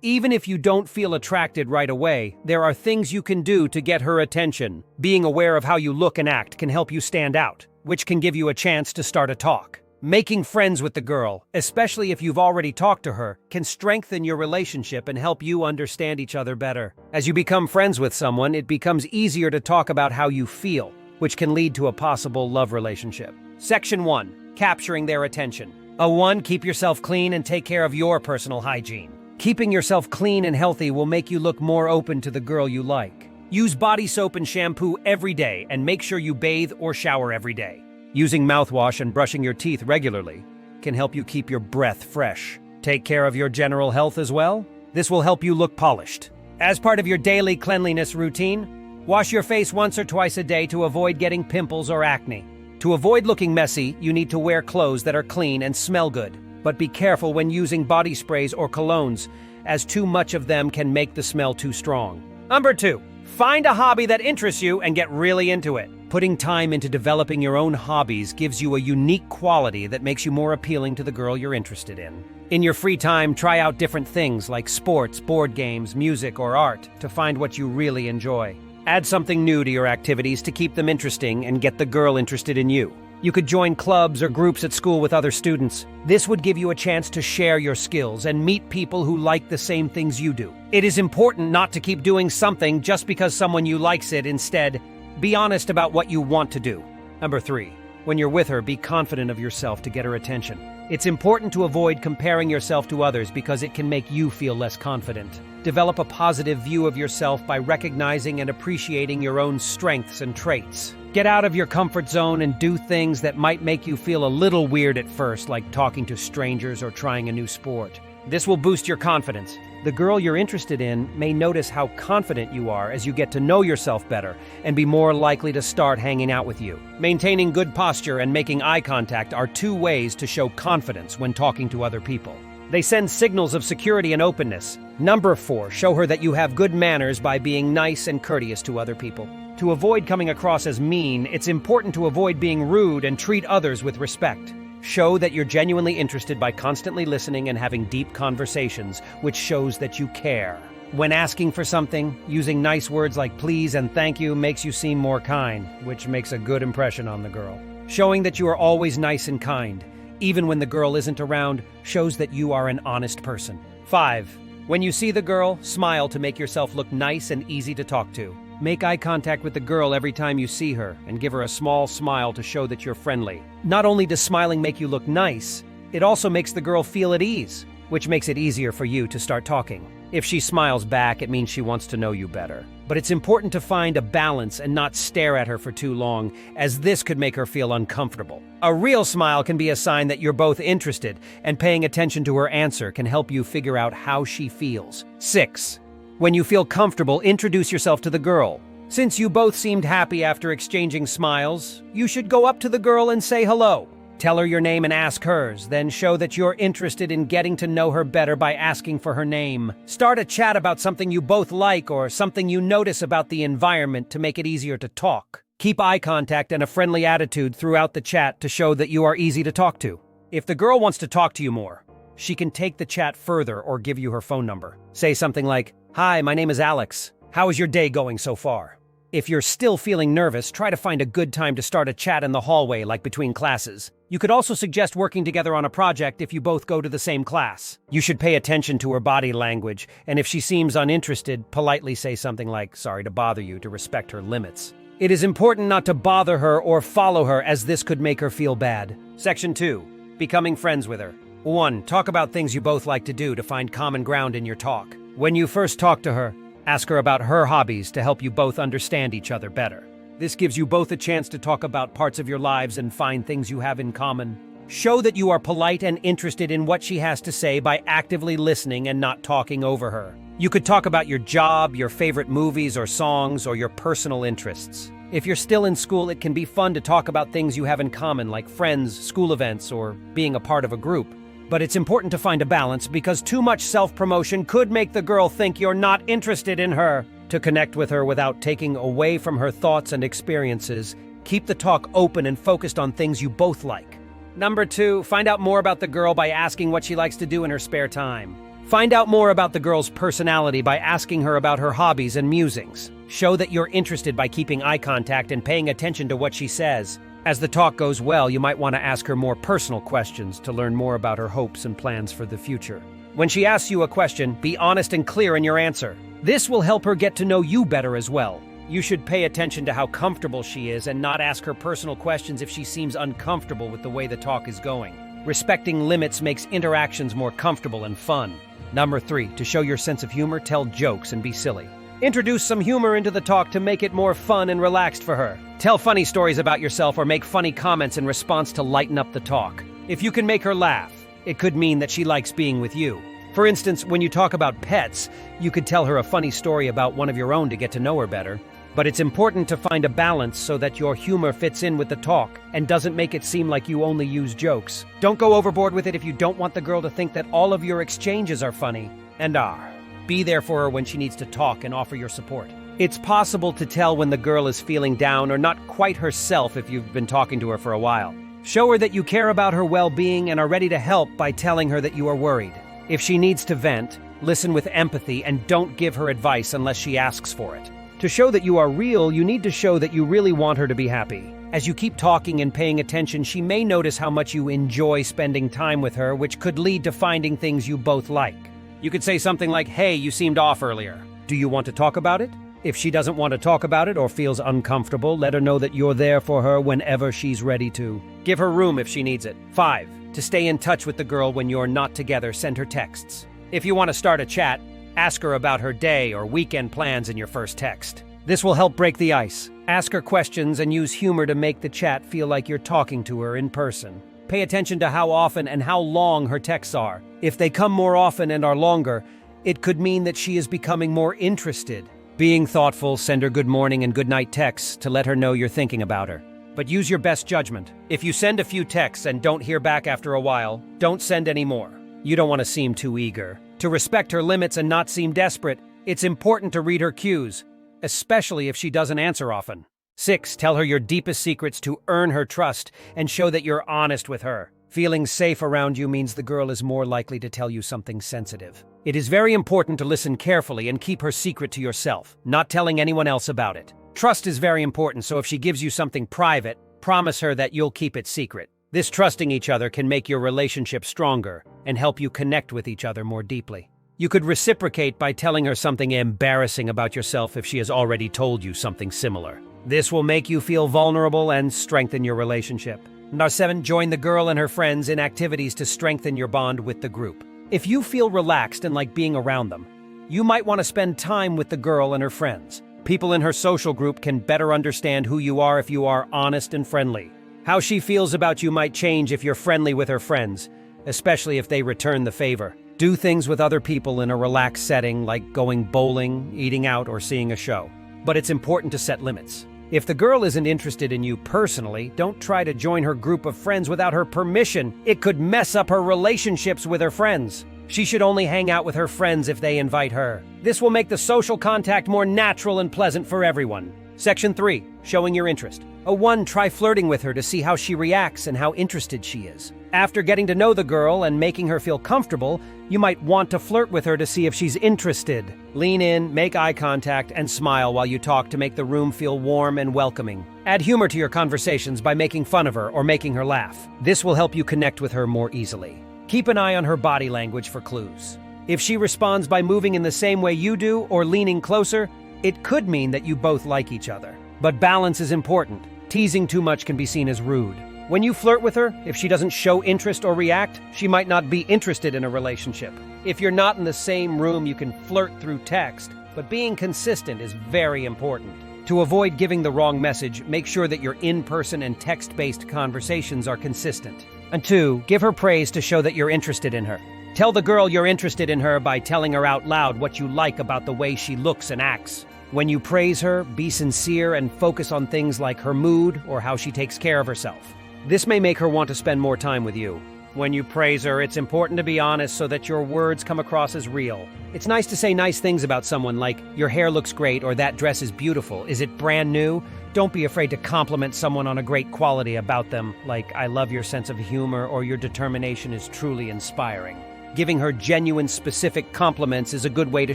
Even if you don't feel attracted right away, there are things you can do to get her attention. Being aware of how you look and act can help you stand out, which can give you a chance to start a talk. Making friends with the girl, especially if you've already talked to her, can strengthen your relationship and help you understand each other better. As you become friends with someone, it becomes easier to talk about how you feel, which can lead to a possible love relationship. Section 1. Capturing their attention. 1. Keep yourself clean and take care of your personal hygiene. Keeping yourself clean and healthy will make you look more open to the girl you like. Use body soap and shampoo every day and make sure you bathe or shower every day. Using mouthwash and brushing your teeth regularly can help you keep your breath fresh. Take care of your general health as well. This will help you look polished. As part of your daily cleanliness routine, wash your face once or twice a day to avoid getting pimples or acne. To avoid looking messy, you need to wear clothes that are clean and smell good. But be careful when using body sprays or colognes, as too much of them can make the smell too strong. Number 2. Find a hobby that interests you and get really into it. Putting time into developing your own hobbies gives you a unique quality that makes you more appealing to the girl you're interested in. In your free time, try out different things like sports, board games, music, or art to find what you really enjoy. Add something new to your activities to keep them interesting and get the girl interested in you. You could join clubs or groups at school with other students. This would give you a chance to share your skills and meet people who like the same things you do. It is important not to keep doing something just because someone you likes it. Instead, be honest about what you want to do. Number 3. When you're with her, be confident of yourself to get her attention. It's important to avoid comparing yourself to others because it can make you feel less confident. Develop a positive view of yourself by recognizing and appreciating your own strengths and traits. Get out of your comfort zone and do things that might make you feel a little weird at first, like talking to strangers or trying a new sport. This will boost your confidence. The girl you're interested in may notice how confident you are as you get to know yourself better and be more likely to start hanging out with you. Maintaining good posture and making eye contact are 2 ways to show confidence when talking to other people. They send signals of security and openness. Number 4, show her that you have good manners by being nice and courteous to other people. To avoid coming across as mean, it's important to avoid being rude and treat others with respect. Show that you're genuinely interested by constantly listening and having deep conversations, which shows that you care. When asking for something, using nice words like please and thank you makes you seem more kind, which makes a good impression on the girl. Showing that you are always nice and kind, even when the girl isn't around, shows that you are an honest person. 5. When you see the girl, smile to make yourself look nice and easy to talk to. Make eye contact with the girl every time you see her and give her a small smile to show that you're friendly. Not only does smiling make you look nice, it also makes the girl feel at ease, which makes it easier for you to start talking. If she smiles back, it means she wants to know you better. But it's important to find a balance and not stare at her for too long, as this could make her feel uncomfortable. A real smile can be a sign that you're both interested, and paying attention to her answer can help you figure out how she feels. 6. When you feel comfortable, introduce yourself to the girl. Since you both seemed happy after exchanging smiles, you should go up to the girl and say hello. Tell her your name and ask hers, then show that you're interested in getting to know her better by asking for her name. Start a chat about something you both like or something you notice about the environment to make it easier to talk. Keep eye contact and a friendly attitude throughout the chat to show that you are easy to talk to. If the girl wants to talk to you more, she can take the chat further or give you her phone number. Say something like, "Hi, my name is Alex. How is your day going so far?" If you're still feeling nervous, try to find a good time to start a chat in the hallway, like between classes. You could also suggest working together on a project if you both go to the same class. You should pay attention to her body language, and if she seems uninterested, politely say something like, "Sorry to bother you," to respect her limits. It is important not to bother her or follow her, as this could make her feel bad. Section 2. Becoming friends with her. 1. Talk about things you both like to do to find common ground in your talk. When you first talk to her, ask her about her hobbies to help you both understand each other better. This gives you both a chance to talk about parts of your lives and find things you have in common. Show that you are polite and interested in what she has to say by actively listening and not talking over her. You could talk about your job, your favorite movies or songs, or your personal interests. If you're still in school, it can be fun to talk about things you have in common, like friends, school events, or being a part of a group. But it's important to find a balance because too much self-promotion could make the girl think you're not interested in her. To connect with her without taking away from her thoughts and experiences, keep the talk open and focused on things you both like. Number 2, find out more about the girl by asking what she likes to do in her spare time. Find out more about the girl's personality by asking her about her hobbies and musings. Show that you're interested by keeping eye contact and paying attention to what she says. As the talk goes well, you might want to ask her more personal questions to learn more about her hopes and plans for the future. When she asks you a question, be honest and clear in your answer. This will help her get to know you better as well. You should pay attention to how comfortable she is and not ask her personal questions if she seems uncomfortable with the way the talk is going. Respecting limits makes interactions more comfortable and fun. Number 3, to show your sense of humor, tell jokes and be silly. Introduce some humor into the talk to make it more fun and relaxed for her. Tell funny stories about yourself or make funny comments in response to lighten up the talk. If you can make her laugh, it could mean that she likes being with you. For instance, when you talk about pets, you could tell her a funny story about one of your own to get to know her better. But it's important to find a balance so that your humor fits in with the talk and doesn't make it seem like you only use jokes. Don't go overboard with it if you don't want the girl to think that all of your exchanges are funny and are. Be there for her when she needs to talk and offer your support. It's possible to tell when the girl is feeling down or not quite herself if you've been talking to her for a while. Show her that you care about her well-being and are ready to help by telling her that you are worried. If she needs to vent, listen with empathy and don't give her advice unless she asks for it. To show that you are real, you need to show that you really want her to be happy. As you keep talking and paying attention, she may notice how much you enjoy spending time with her, which could lead to finding things you both like. You could say something like, "Hey, you seemed off earlier. Do you want to talk about it?" If she doesn't want to talk about it or feels uncomfortable, let her know that you're there for her whenever she's ready to. Give her room if she needs it. 5. To stay in touch with the girl when you're not together, send her texts. If you want to start a chat, ask her about her day or weekend plans in your first text. This will help break the ice. Ask her questions and use humor to make the chat feel like you're talking to her in person. Pay attention to how often and how long her texts are. If they come more often and are longer, it could mean that she is becoming more interested. Being thoughtful, send her good morning and good night texts to let her know you're thinking about her. But use your best judgment. If you send a few texts and don't hear back after a while, don't send any more. You don't want to seem too eager. To respect her limits and not seem desperate, it's important to read her cues, especially if she doesn't answer often. 6. Tell her your deepest secrets to earn her trust and show that you're honest with her. Feeling safe around you means the girl is more likely to tell you something sensitive. It is very important to listen carefully and keep her secret to yourself, not telling anyone else about it. Trust is very important, so if she gives you something private, promise her that you'll keep it secret. This trusting each other can make your relationship stronger and help you connect with each other more deeply. You could reciprocate by telling her something embarrassing about yourself if she has already told you something similar. This will make you feel vulnerable and strengthen your relationship. Number 7, join the girl and her friends in activities to strengthen your bond with the group. If you feel relaxed and like being around them, you might want to spend time with the girl and her friends. People in her social group can better understand who you are if you are honest and friendly. How she feels about you might change if you're friendly with her friends, especially if they return the favor. Do things with other people in a relaxed setting like going bowling, eating out, or seeing a show. But it's important to set limits. If the girl isn't interested in you personally, don't try to join her group of friends without her permission. It could mess up her relationships with her friends. She should only hang out with her friends if they invite her. This will make the social contact more natural and pleasant for everyone. Section 3. Showing your interest. 1. Try flirting with her to see how she reacts and how interested she is. After getting to know the girl and making her feel comfortable, you might want to flirt with her to see if she's interested. Lean in, make eye contact, and smile while you talk to make the room feel warm and welcoming. Add humor to your conversations by making fun of her or making her laugh. This will help you connect with her more easily. Keep an eye on her body language for clues. If she responds by moving in the same way you do or leaning closer, it could mean that you both like each other. But balance is important. Teasing too much can be seen as rude. When you flirt with her, if she doesn't show interest or react, she might not be interested in a relationship. If you're not in the same room, you can flirt through text, but being consistent is very important. To avoid giving the wrong message, make sure that your in-person and text-based conversations are consistent. And 2, give her praise to show that you're interested in her. Tell the girl you're interested in her by telling her out loud what you like about the way she looks and acts. When you praise her, be sincere and focus on things like her mood or how she takes care of herself. This may make her want to spend more time with you. When you praise her, it's important to be honest so that your words come across as real. It's nice to say nice things about someone like, "Your hair looks great," or "That dress is beautiful. Is it brand new?" Don't be afraid to compliment someone on a great quality about them, like, "I love your sense of humor," or "Your determination is truly inspiring." Giving her genuine, specific compliments is a good way to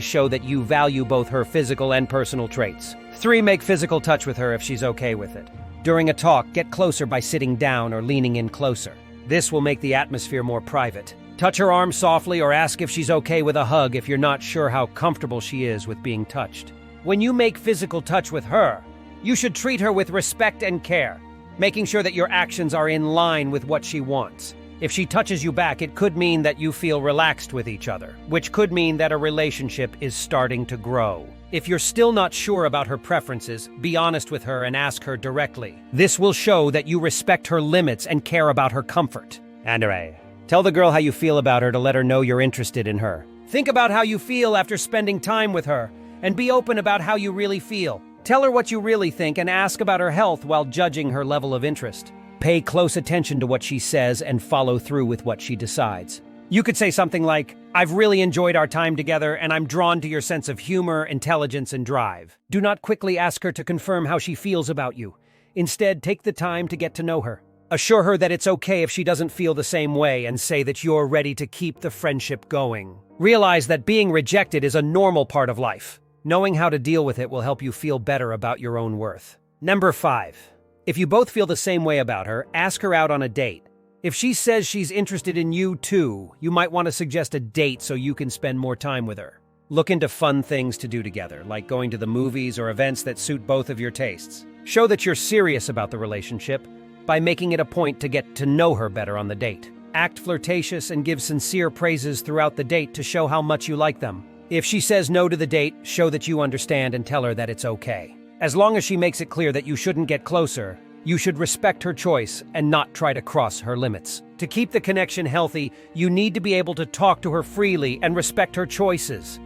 show that you value both her physical and personal traits. 3. Make physical touch with her if she's okay with it. During a talk, get closer by sitting down or leaning in closer. This will make the atmosphere more private. Touch her arm softly or ask if she's okay with a hug if you're not sure how comfortable she is with being touched. When you make physical touch with her, you should treat her with respect and care, making sure that your actions are in line with what she wants. If she touches you back, it could mean that you feel relaxed with each other, which could mean that a relationship is starting to grow. If you're still not sure about her preferences, be honest with her and ask her directly. This will show that you respect her limits and care about her comfort. Andre, tell the girl how you feel about her to let her know you're interested in her. Think about how you feel after spending time with her, and be open about how you really feel. Tell her what you really think and ask about her health while judging her level of interest. Pay close attention to what she says and follow through with what she decides. You could say something like, "I've really enjoyed our time together and I'm drawn to your sense of humor, intelligence, and drive." Do not quickly ask her to confirm how she feels about you. Instead, take the time to get to know her. Assure her that it's okay if she doesn't feel the same way and say that you're ready to keep the friendship going. Realize that being rejected is a normal part of life. Knowing how to deal with it will help you feel better about your own worth. Number 5. If you both feel the same way about her, ask her out on a date. If she says she's interested in you too, you might want to suggest a date so you can spend more time with her. Look into fun things to do together, like going to the movies or events that suit both of your tastes. Show that you're serious about the relationship by making it a point to get to know her better on the date. Act flirtatious and give sincere praises throughout the date to show how much you like them. If she says no to the date, show that you understand and tell her that it's okay. As long as she makes it clear that you shouldn't get closer, you should respect her choice and not try to cross her limits. To keep the connection healthy, you need to be able to talk to her freely and respect her choices.